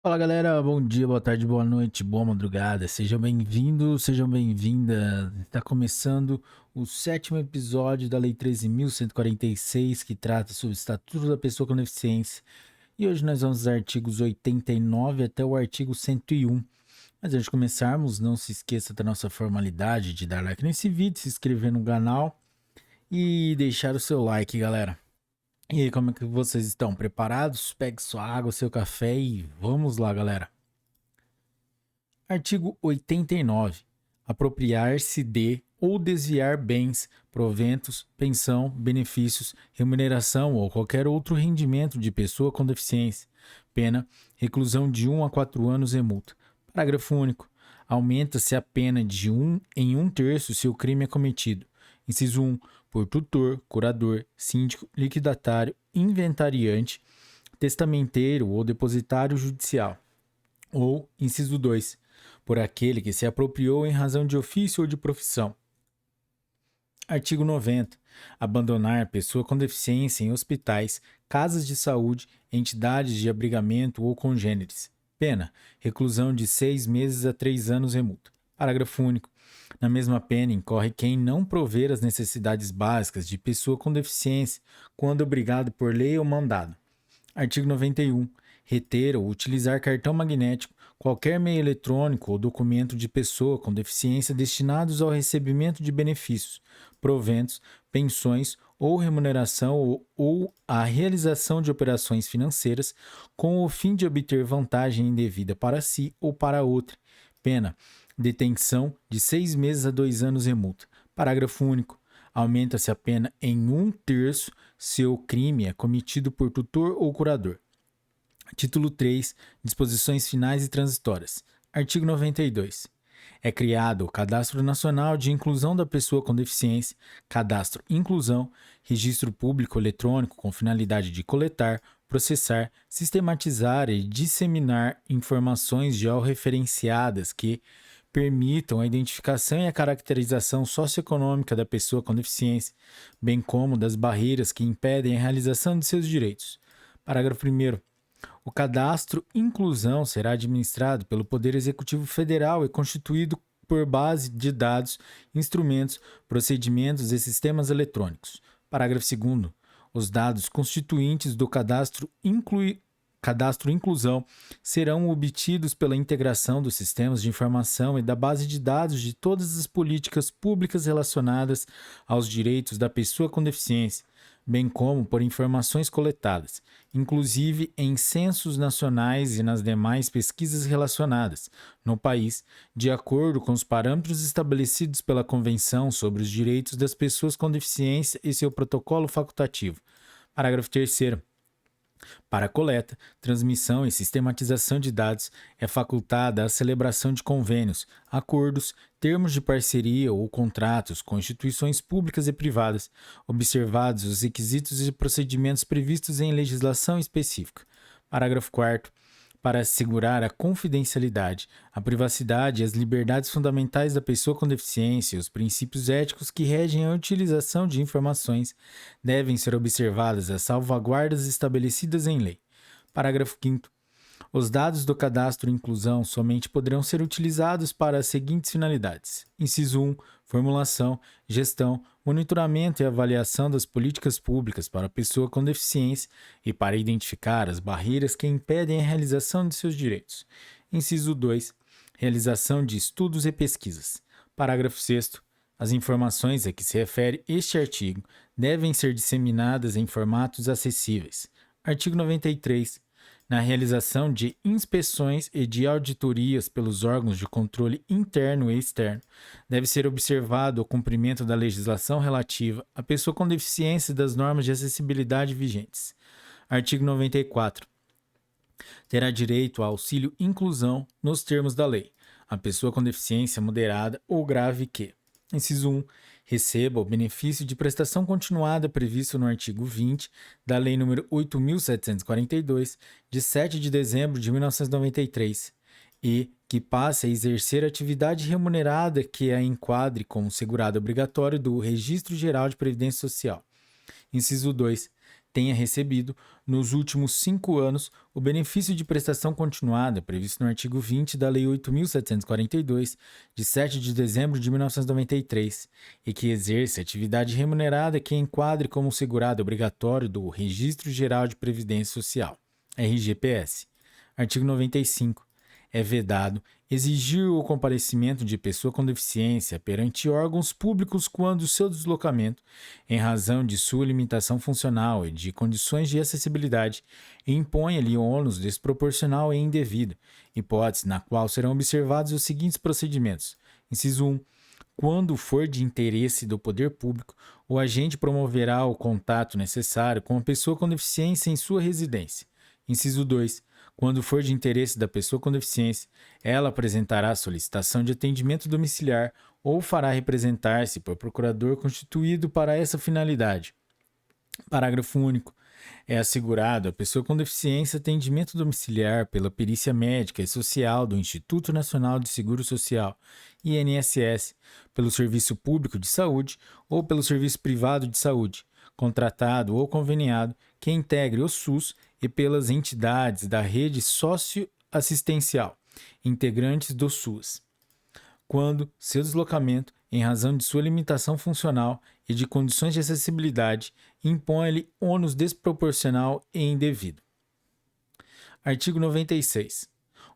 Fala galera, bom dia, boa tarde, boa noite, boa madrugada, sejam bem-vindos, sejam bem-vindas. Está começando o sétimo episódio da Lei 13.146, que trata sobre o Estatuto da Pessoa com Deficiência. E hoje nós vamos dos artigos 89 até o artigo 101. Mas antes de começarmos, não se esqueça da nossa formalidade de dar like nesse vídeo, se inscrever no canal e deixar o seu like, galera. E aí, como é que vocês estão? Preparados? Pegue sua água, seu café e vamos lá, galera. Artigo 89. Apropriar-se de ou desviar bens, proventos, pensão, benefícios, remuneração ou qualquer outro rendimento de pessoa com deficiência. Pena: reclusão de 1 a 4 anos e multa. Parágrafo único. Aumenta-se a pena de 1 em 1/3 se o crime é cometido. Inciso 1. Por tutor, curador, síndico, liquidatário, inventariante, testamenteiro ou depositário judicial. Ou, inciso 2, por aquele que se apropriou em razão de ofício ou de profissão. Artigo 90. Abandonar pessoa com deficiência em hospitais, casas de saúde, entidades de abrigamento ou congêneres. Pena: reclusão de 6 meses a 3 anos e multa. Parágrafo único. Na mesma pena incorre quem não prover as necessidades básicas de pessoa com deficiência, quando obrigado por lei ou mandado. Artigo 91. Reter ou utilizar cartão magnético, qualquer meio eletrônico ou documento de pessoa com deficiência destinados ao recebimento de benefícios, proventos, pensões ou remuneração ou a realização de operações financeiras com o fim de obter vantagem indevida para si ou para outra. Pena: detenção de 6 meses a 2 anos e multa. Parágrafo único. Aumenta-se a pena em 1/3 se o crime é cometido por tutor ou curador. Título 3. Disposições finais e transitórias. Artigo 92. É criado o Cadastro Nacional de Inclusão da Pessoa com Deficiência, Cadastro Inclusão, registro público eletrônico com finalidade de coletar, processar, sistematizar e disseminar informações georreferenciadas que permitam a identificação e a caracterização socioeconômica da pessoa com deficiência, bem como das barreiras que impedem a realização de seus direitos. Parágrafo 1º. O cadastro inclusão será administrado pelo Poder Executivo Federal e constituído por base de dados, instrumentos, procedimentos e sistemas eletrônicos. Parágrafo 2º. Os dados constituintes do cadastro inclusão serão obtidos pela integração dos sistemas de informação e da base de dados de todas as políticas públicas relacionadas aos direitos da pessoa com deficiência, bem como por informações coletadas, inclusive em censos nacionais e nas demais pesquisas relacionadas, no país, de acordo com os parâmetros estabelecidos pela Convenção sobre os Direitos das Pessoas com Deficiência e seu protocolo facultativo. Parágrafo 3º. Para coleta, transmissão e sistematização de dados, é facultada a celebração de convênios, acordos, termos de parceria ou contratos com instituições públicas e privadas, observados os requisitos e procedimentos previstos em legislação específica. Parágrafo 4º. Para assegurar a confidencialidade, a privacidade e as liberdades fundamentais da pessoa com deficiência e os princípios éticos que regem a utilização de informações, devem ser observadas as salvaguardas estabelecidas em lei. Parágrafo 5º. Os dados do cadastro inclusão somente poderão ser utilizados para as seguintes finalidades: inciso 1. Formulação, gestão, monitoramento e avaliação das políticas públicas para a pessoa com deficiência e para identificar as barreiras que impedem a realização de seus direitos. Inciso 2. Realização de estudos e pesquisas. Parágrafo 6º. As informações a que se refere este artigo devem ser disseminadas em formatos acessíveis. Artigo 93. Na realização de inspeções e de auditorias pelos órgãos de controle interno e externo, deve ser observado o cumprimento da legislação relativa à pessoa com deficiência e das normas de acessibilidade vigentes. Artigo 94. Terá direito a auxílio inclusão nos termos da lei, a pessoa com deficiência moderada ou grave que: inciso 1. Receba o benefício de prestação continuada previsto no artigo 20 da Lei nº 8.742, de 7 de dezembro de 1993, e que passe a exercer atividade remunerada que a enquadre como segurado obrigatório do Registro Geral de Previdência Social. Inciso 2. Tenha recebido, nos últimos 5 anos, o benefício de prestação continuada, previsto no artigo 20 da Lei 8.742, de 7 de dezembro de 1993, e que exerce atividade remunerada que enquadre como segurado obrigatório do Registro Geral de Previdência Social, RGPS. Artigo 95. É vedado exigir o comparecimento de pessoa com deficiência perante órgãos públicos quando seu deslocamento, em razão de sua limitação funcional e de condições de acessibilidade, imponha-lhe ônus desproporcional e indevido, hipótese na qual serão observados os seguintes procedimentos. Inciso 1. Quando for de interesse do poder público, o agente promoverá o contato necessário com a pessoa com deficiência em sua residência. Inciso 2. Quando for de interesse da pessoa com deficiência, ela apresentará solicitação de atendimento domiciliar ou fará representar-se por procurador constituído para essa finalidade. Parágrafo único. É assegurado à pessoa com deficiência atendimento domiciliar pela perícia médica e social do Instituto Nacional de Seguro Social, INSS, pelo Serviço Público de Saúde ou pelo Serviço Privado de Saúde, contratado ou conveniado, que integre o SUS e pelas entidades da rede socioassistencial, integrantes do SUS, quando seu deslocamento, em razão de sua limitação funcional e de condições de acessibilidade, impõe-lhe ônus desproporcional e indevido. Artigo 96.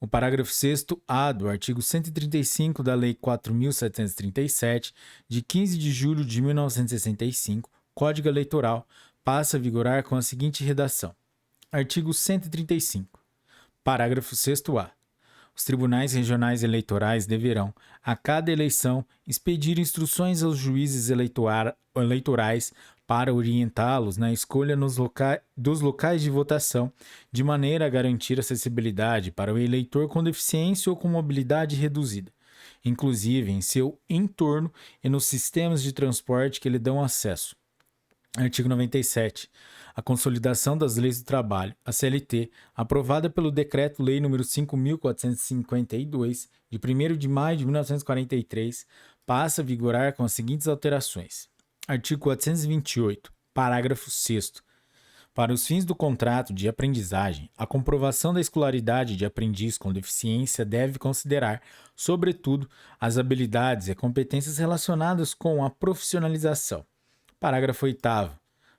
O parágrafo 6º-A do artigo 135 da Lei 4.737, de 15 de julho de 1965, Código Eleitoral, passa a vigorar com a seguinte redação. Artigo 135. Parágrafo 6º-A. Os tribunais regionais eleitorais deverão, a cada eleição, expedir instruções aos juízes eleitorais para orientá-los na escolha dos locais de votação, de maneira a garantir acessibilidade para o eleitor com deficiência ou com mobilidade reduzida, inclusive em seu entorno e nos sistemas de transporte que lhe dão acesso. Artigo 97. A Consolidação das Leis do Trabalho, a CLT, aprovada pelo Decreto-Lei nº 5.452, de 1º de maio de 1943, passa a vigorar com as seguintes alterações. Artigo 428, parágrafo 6º. Para os fins do contrato de aprendizagem, a comprovação da escolaridade de aprendiz com deficiência deve considerar, sobretudo, as habilidades e competências relacionadas com a profissionalização. Parágrafo 8º.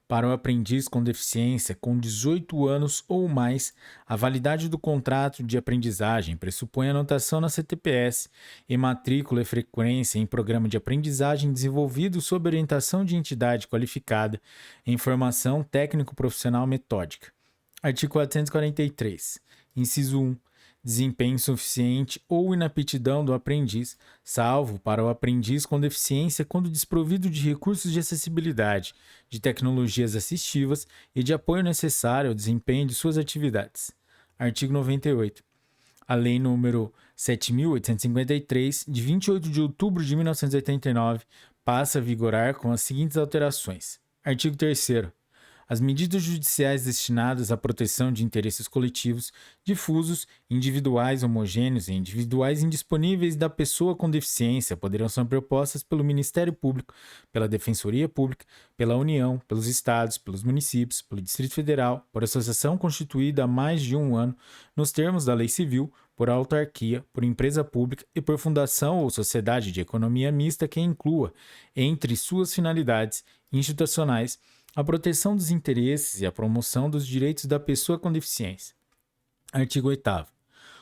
Para o aprendiz com deficiência com 18 anos ou mais, a validade do contrato de aprendizagem pressupõe anotação na CTPS e matrícula e frequência em programa de aprendizagem desenvolvido sob orientação de entidade qualificada em formação técnico-profissional metódica. Artigo 443. Inciso 1. Desempenho insuficiente ou inaptidão do aprendiz, salvo para o aprendiz com deficiência quando desprovido de recursos de acessibilidade, de tecnologias assistivas e de apoio necessário ao desempenho de suas atividades. Artigo 98. A Lei nº 7.853, de 28 de outubro de 1989, passa a vigorar com as seguintes alterações. Artigo 3º. As medidas judiciais destinadas à proteção de interesses coletivos, difusos, individuais homogêneos e individuais indisponíveis da pessoa com deficiência poderão ser propostas pelo Ministério Público, pela Defensoria Pública, pela União, pelos Estados, pelos municípios, pelo Distrito Federal, por associação constituída há mais de um ano, nos termos da Lei Civil, por autarquia, por empresa pública e por fundação ou sociedade de economia mista que inclua, entre suas finalidades institucionais, a proteção dos interesses e a promoção dos direitos da pessoa com deficiência. Artigo 8º.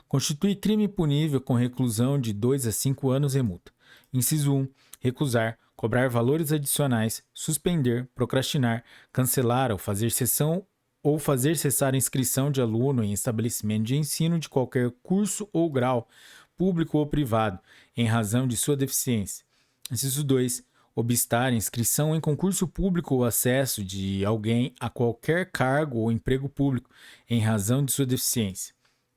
Constitui crime punível com reclusão de 2 a 5 anos e multa. Inciso 1. Recusar, cobrar valores adicionais, suspender, procrastinar, cancelar ou fazer cessar a inscrição de aluno em estabelecimento de ensino de qualquer curso ou grau, público ou privado, em razão de sua deficiência. Inciso 2. Obstar inscrição em concurso público ou acesso de alguém a qualquer cargo ou emprego público em razão de sua deficiência.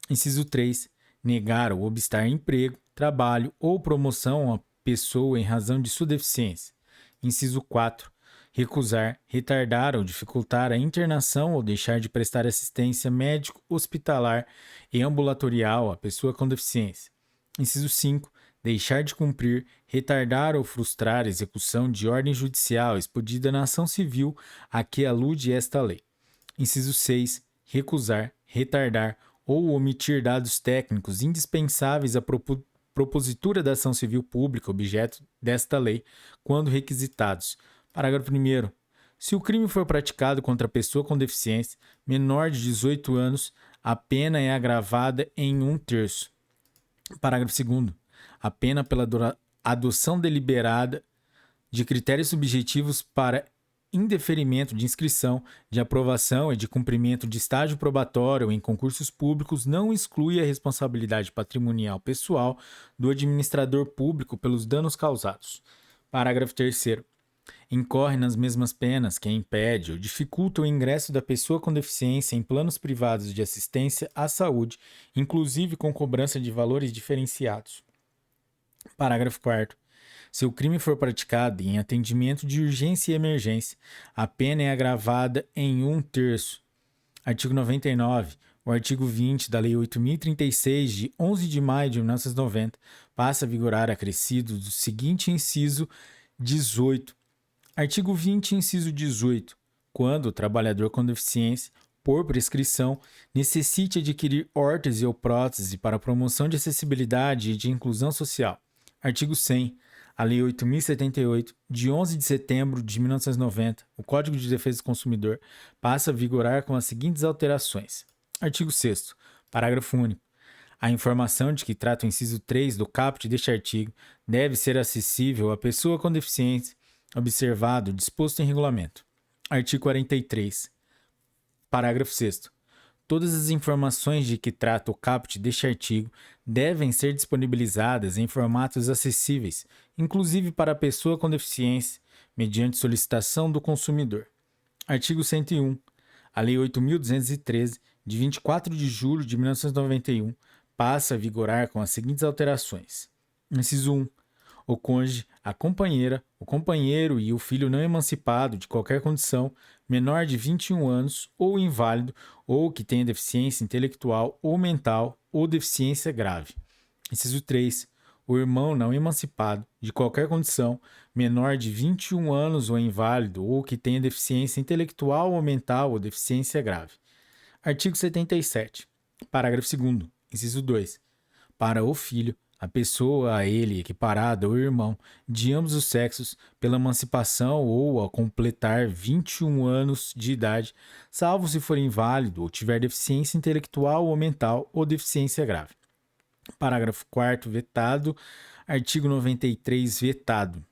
Inciso 3. Negar ou obstar emprego, trabalho ou promoção a pessoa em razão de sua deficiência. Inciso 4. Recusar, retardar ou dificultar a internação ou deixar de prestar assistência médico, hospitalar e ambulatorial à pessoa com deficiência. Inciso 5. Deixar de cumprir, retardar ou frustrar a execução de ordem judicial expedida na ação civil a que alude esta lei. Inciso 6. recusar, retardar ou omitir dados técnicos indispensáveis à propositura da ação civil pública objeto desta lei, quando requisitados. Parágrafo 1º. Se o crime for praticado contra pessoa com deficiência menor de 18 anos, a pena é agravada em 1/3. Parágrafo 2º. A pena pela adoção deliberada de critérios subjetivos para indeferimento de inscrição, de aprovação e de cumprimento de estágio probatório em concursos públicos não exclui a responsabilidade patrimonial pessoal do administrador público pelos danos causados. Parágrafo 3º. Incorre nas mesmas penas quem impede ou dificulta o ingresso da pessoa com deficiência em planos privados de assistência à saúde, inclusive com cobrança de valores diferenciados. Parágrafo 4º. Se o crime for praticado em atendimento de urgência e emergência, a pena é agravada em 1/3. Artigo 99. O artigo 20 da Lei 8.036, de 11 de maio de 1990, passa a vigorar acrescido do seguinte inciso 18. Artigo 20, inciso 18. Quando o trabalhador com deficiência, por prescrição, necessite adquirir órtese ou prótese para promoção de acessibilidade e de inclusão social. Artigo 100. A Lei 8.078, de 11 de setembro de 1990, o Código de Defesa do Consumidor, passa a vigorar com as seguintes alterações. Artigo 6º. Parágrafo único. A informação de que trata o inciso 3 do caput deste artigo deve ser acessível à pessoa com deficiência, observado o disposto em regulamento. Artigo 43. Parágrafo 6º. Todas as informações de que trata o caput deste artigo devem ser disponibilizadas em formatos acessíveis, inclusive para a pessoa com deficiência, mediante solicitação do consumidor. Artigo 101. A Lei 8.213, de 24 de julho de 1991, passa a vigorar com as seguintes alterações. Inciso 1. O cônjuge, a companheira, o companheiro e o filho não emancipado de qualquer condição, menor de 21 anos ou inválido, ou que tenha deficiência intelectual ou mental ou deficiência grave. Inciso 3. O irmão não emancipado de qualquer condição, menor de 21 anos ou inválido, ou que tenha deficiência intelectual ou mental ou deficiência grave. Artigo 77. Parágrafo 2º. Inciso 2. Para o filho, a pessoa a ele equiparada ou irmão de ambos os sexos pela emancipação ou ao completar 21 anos de idade, salvo se for inválido ou tiver deficiência intelectual ou mental ou deficiência grave. Parágrafo 4º, vetado. Artigo 93, vetado.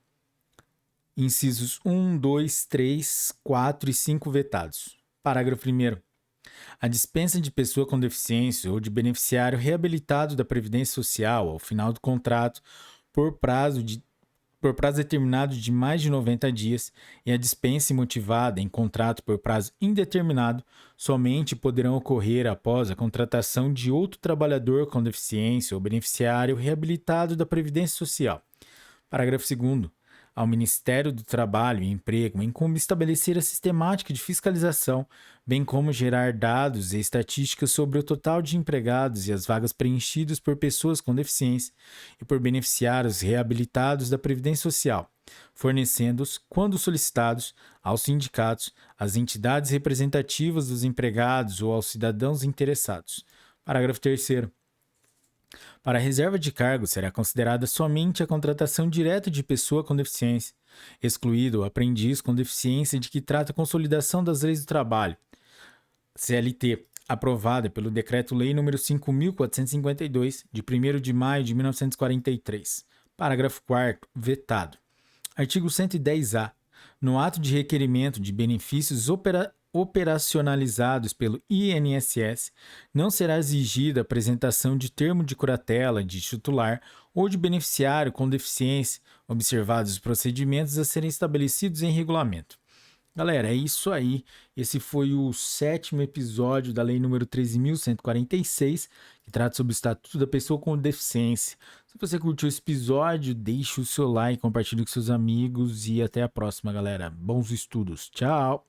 Incisos 1, 2, 3, 4 e 5 vetados. Parágrafo 1º. A dispensa de pessoa com deficiência ou de beneficiário reabilitado da Previdência Social ao final do contrato por prazo determinado de mais de 90 dias e a dispensa motivada em contrato por prazo indeterminado somente poderão ocorrer após a contratação de outro trabalhador com deficiência ou beneficiário reabilitado da Previdência Social. Parágrafo 2º. Ao Ministério do Trabalho e Emprego incumbe estabelecer a sistemática de fiscalização, bem como gerar dados e estatísticas sobre o total de empregados e as vagas preenchidas por pessoas com deficiência e por beneficiários reabilitados da Previdência Social, fornecendo-os, quando solicitados, aos sindicatos, às entidades representativas dos empregados ou aos cidadãos interessados. Parágrafo 3º. Para a reserva de cargo será considerada somente a contratação direta de pessoa com deficiência, excluído o aprendiz com deficiência de que trata a Consolidação das Leis do Trabalho, CLT, aprovada pelo Decreto-Lei nº 5.452, de 1º de maio de 1943. Parágrafo 4º, vetado. Artigo 110-A. No ato de requerimento de benefícios operacionalizados pelo INSS, não será exigida a apresentação de termo de curatela de titular ou de beneficiário com deficiência, observados os procedimentos a serem estabelecidos em regulamento. Galera, é isso aí. Esse foi o 7º episódio da Lei nº 13.146, que trata sobre o Estatuto da Pessoa com Deficiência. Se você curtiu esse episódio, deixe o seu like, compartilhe com seus amigos e até a próxima, galera. Bons estudos. Tchau!